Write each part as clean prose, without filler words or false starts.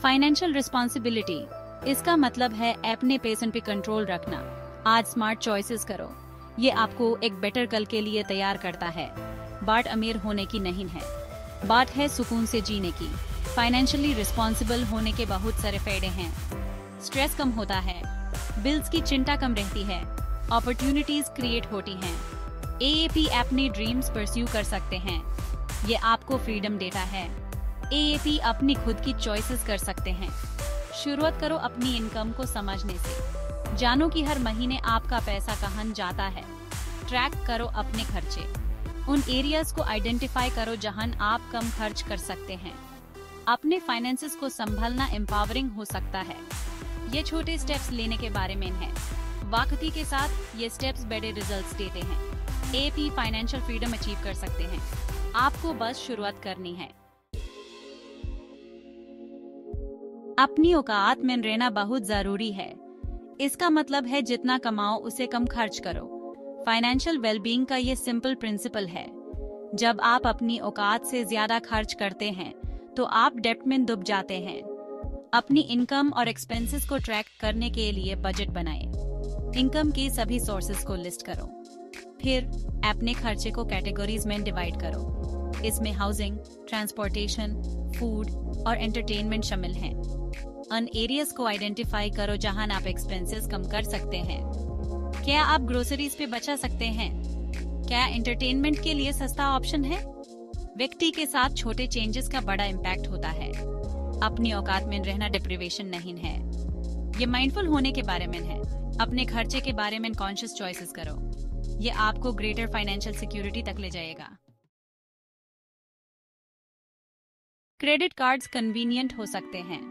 Financial responsibility, इसका मतलब है अपने पैसों पे कंट्रोल रखना। आज स्मार्ट चॉइसेस करो, ये आपको एक बेटर कल के लिए तैयार करता है। बात अमीर होने की नहीं है, बात है सुकून से जीने की। फाइनेंशियली रिस्पॉन्सिबल होने के बहुत सारे फायदे हैं। स्ट्रेस कम होता है, बिल्स की चिंता कम रहती है, अपॉर्चुनिटीज क्रिएट होती हैं। एएपी अपनी ड्रीम्स परस्यू कर सकते हैं, ये आपको फ्रीडम देता है। एएपी अपनी खुद की चॉइसेस कर सकते हैं। शुरुआत करो अपनी इनकम को समझने से, जानो कि हर महीने आपका पैसा कहाँ जाता है। ट्रैक करो अपने खर्चे, उन एरियाज को आइडेंटिफाई करो जहां आप कम खर्च कर सकते हैं। अपने फाइनेंसेस को संभालना एम्पावरिंग हो सकता है। ये छोटे स्टेप्स लेने के बारे में है, वक्ती के साथ ये स्टेप्स बड़े रिजल्ट्स देते हैं। एपी फाइनेंशियल फ्रीडम अचीव कर सकते हैं, आपको बस शुरुआत करनी है। अपनी औकात में रहना बहुत जरूरी है। इसका मतलब है जितना कमाओ उसे कम खर्च करो। फाइनेंशियल वेलबींग का ये सिंपल प्रिंसिपल है। जब आप अपनी औकात से ज्यादा खर्च करते हैं तो आप डेब्ट में डूब जाते हैं। अपनी इनकम और एक्सपेंसेस को ट्रैक करने के लिए बजट बनाएं। इनकम के सभी सोर्सेज को लिस्ट करो, फिर अपने खर्चे को कैटेगरीज में डिवाइड करो। इसमें हाउसिंग, ट्रांसपोर्टेशन, फूड और एंटरटेनमेंट शामिल हैं। उन एरियाज को आइडेंटिफाई करो जहां आप एक्सपेंसेस कम कर सकते हैं। क्या आप ग्रोसरीज पे बचा सकते हैं? क्या एंटरटेनमेंट के लिए सस्ता ऑप्शन है? व्यक्ति के साथ छोटे चेंजेस का बड़ा इम्पैक्ट होता है। अपनी औकात में रहना डिप्रिवेशन नहीं है, ये माइंडफुल होने के बारे में है। अपने खर्चे के बारे में कॉन्शियस चॉइसेस करो, ये आपको ग्रेटर फाइनेंशियल सिक्योरिटी तक ले जाएगा। क्रेडिट कार्ड्स कन्वीनियंट हो सकते हैं,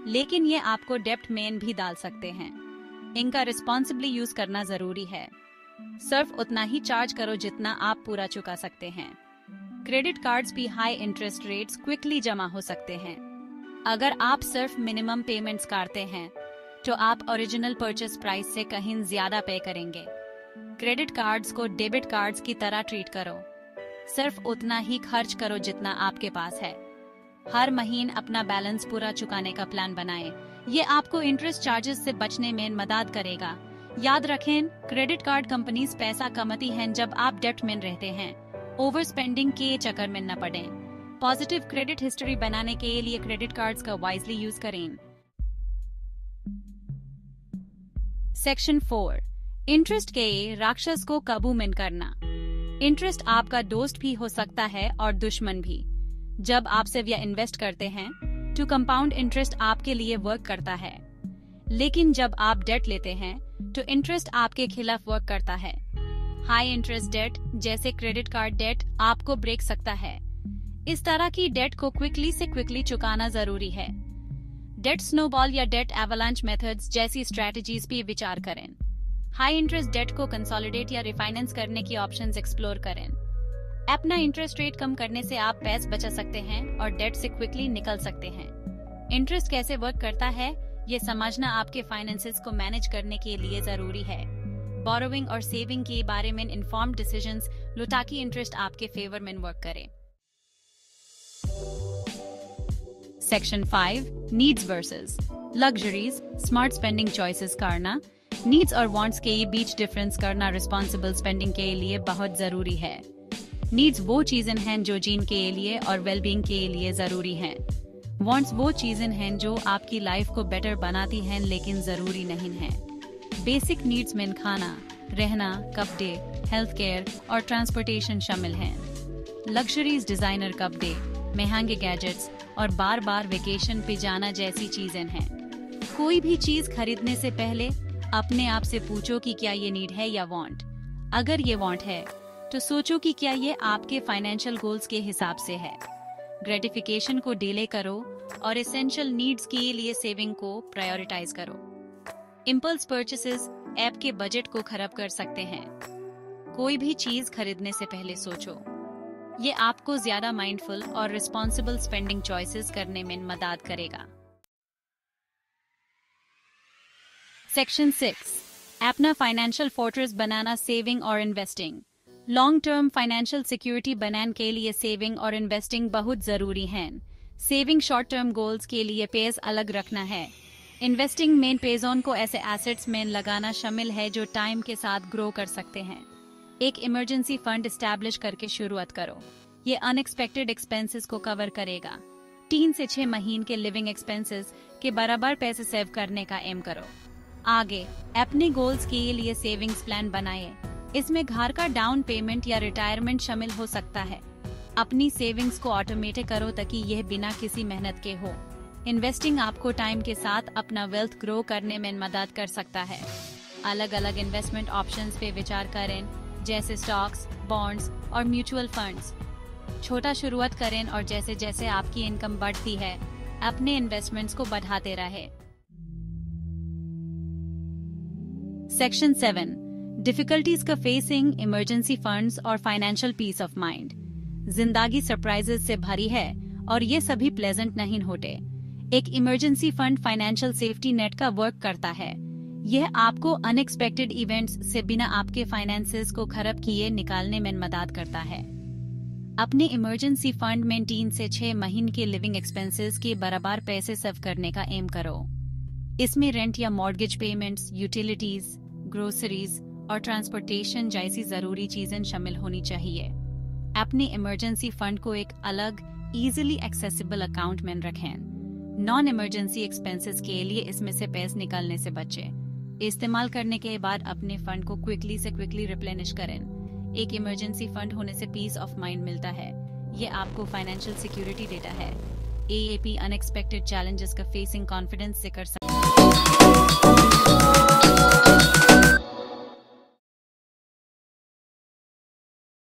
लेकिन ये आपको डेब्ट में भी डाल सकते हैं। इनका रिस्पॉन्सिबली यूज करना जरूरी है। सिर्फ उतना ही चार्ज करो जितना आप पूरा चुका सकते हैं। क्रेडिट कार्ड्स भी हाई इंटरेस्ट रेट्स क्विकली जमा हो सकते हैं। अगर आप सिर्फ मिनिमम पेमेंट्स करते हैं तो आप ओरिजिनल परचेस प्राइस से कहीं ज्यादा पे करेंगे। क्रेडिट कार्ड्स को डेबिट कार्ड्स की तरह ट्रीट करो, सिर्फ उतना ही खर्च करो जितना आपके पास है। हर महीने अपना बैलेंस पूरा चुकाने का प्लान बनाएं, ये आपको इंटरेस्ट चार्जेस से बचने में मदद करेगा। याद रखें, क्रेडिट कार्ड कंपनीज पैसा कमाती हैं जब आप डेब्ट में रहते हैं। ओवर स्पेंडिंग के चक्कर में न पड़ें। पॉजिटिव क्रेडिट हिस्ट्री बनाने के लिए क्रेडिट कार्ड्स का वाइजली यूज करें। सेक्शन 4, इंटरेस्ट के राक्षस को काबू में करना। इंटरेस्ट आपका दोस्त भी हो सकता है और दुश्मन भी। जब आप सेव या इन्वेस्ट करते हैं तो कंपाउंड इंटरेस्ट आपके लिए वर्क करता है, लेकिन जब आप डेट लेते हैं तो इंटरेस्ट आपके खिलाफ वर्क करता है। हाई इंटरेस्ट डेट जैसे क्रेडिट कार्ड डेट आपको ब्रेक सकता है। इस तरह की डेट को क्विकली चुकाना जरूरी है। डेट स्नोबॉल या डेट एवलांच मेथड्स जैसी स्ट्रेटजीज पे विचार करें। हाई इंटरेस्ट डेट को कंसोलिडेट या रिफाइनेंस करने की ऑप्शंस एक्सप्लोर करें। अपना इंटरेस्ट रेट कम करने से आप पैसे बचा सकते हैं और डेट से क्विकली निकल सकते हैं। इंटरेस्ट कैसे वर्क करता है ये समझना आपके फाइनेंसेस को मैनेज करने के लिए जरूरी है। बोरोइंग और सेविंग के बारे में इन्फॉर्म्ड डिसीजंस लो ताकि इंटरेस्ट आपके फेवर में वर्क करे। Section 5, needs versus luxuries. Smart spending choices करना। नीड्स और वांट्स के बीच डिफरेंस करना रिस्पॉन्सिबल स्पेंडिंग के लिए बहुत जरूरी है। नीड्स वो चीजें हैं जो जीने के लिए और वेलबींग के लिए जरूरी हैं। वांट्स वो चीजें हैं जो आपकी लाइफ को बेटर बनाती हैं लेकिन जरूरी नहीं हैं। बेसिक नीड्स में खाना, रहना, कपड़े, हेल्थ केयर और ट्रांसपोर्टेशन शामिल हैं। लग्जरीज डिजाइनर कपड़े, महंगे गैजेट्स और बार बार वेकेशन पे जाना जैसी चीजें हैं। कोई भी चीज खरीदने से पहले अपने आप से पूछो कि क्या ये नीड है या वांट। अगर ये वांट है तो सोचो कि क्या ये आपके फाइनेंशियल गोल्स के हिसाब से है। ग्रेटिफिकेशन को डिले करो और एसेंशियल नीड्स के लिए सेविंग को प्रायोरिटाइज करो। इंपल्स परचेसेस ऐप के बजट को खराब कर सकते हैं। कोई भी चीज खरीदने से पहले सोचो, ये आपको ज्यादा माइंडफुल और रिस्पॉन्सिबल स्पेंडिंग चॉइसेस करने में मदद करेगा। सेक्शन 6, अपना फाइनेंशियल फोर्ट्रेस बनाना, सेविंग और investing. Long term financial security बनाने के लिए सेविंग और इन्वेस्टिंग बहुत जरूरी हैं। सेविंग शॉर्ट टर्म गोल्स के लिए पेज अलग रखना है। इन्वेस्टिंग में पेजोन को ऐसे एसेट्स में लगाना शामिल है जो टाइम के साथ ग्रो कर सकते हैं। एक इमरजेंसी फंड एस्टैब्लिश करके शुरुआत करो। ये अनएक्सपेक्टेड एक्सपेंसेस को कवर करेगा। 3 से 6 महीने के लिविंग एक्सपेंसेस के बराबर पैसे सेव करने का एम करो। आगे अपने गोल्स के लिए सेविंग्स प्लान बनाएं। इसमें घर का डाउन पेमेंट या रिटायरमेंट शामिल हो सकता है। अपनी सेविंग्स को ऑटोमेटिक करो ताकि यह बिना किसी मेहनत के हो। इन्वेस्टिंग आपको टाइम के साथ अपना वेल्थ ग्रो करने में मदद कर सकता है। अलग अलग इन्वेस्टमेंट ऑप्शंस पे विचार करें, जैसे स्टॉक्स, बॉन्ड्स और म्यूचुअल फंड्स। छोटा शुरुआत करें और जैसे जैसे आपकी इनकम बढ़ती है अपने इन्वेस्टमेंट्स को बढ़ाते रहे। सेक्शन 7, डिफिकल्टीज का फेसिंग इमरजेंसी फंड्स और फाइनेंशियल पीस ऑफ माइंड। जिंदगी सरप्राइजेस से भरी है और ये सभी प्लेजेंट नहीं होते। एक emergency fund financial safety net का वर्क करता है। यह आपको अनएक्सपेक्टेड इवेंट्स से बिना आपके फाइनेंसेस को खराब किए निकालने में मदद करता है। अपने इमरजेंसी फंड में 3 से 6 महीने के लिविंग एक्सपेंसेस के बराबर पैसे सेव करने का एम करो। इसमें रेंट या मॉर्गेज पेमेंट्स, यूटिलिटीज, ग्रोसरीज और ट्रांसपोर्टेशन जैसी जरूरी चीजें शामिल होनी चाहिए। अपने इमरजेंसी फंड को एक अलग इजीली एक्सेसिबल अकाउंट में रखें। नॉन इमरजेंसी एक्सपेंसेस के लिए इसमें से पैसे निकालने से बचें। इस्तेमाल करने के बाद अपने फंड को क्विकली रिप्लेनिश करें। एक इमरजेंसी फंड होने से पीस ऑफ माइंड मिलता है। ये आपको फाइनेंशियल सिक्योरिटी देता है। AAP अनएक्सपेक्टेड चैलेंजेस का फेसिंग कॉन्फिडेंस से कर सकते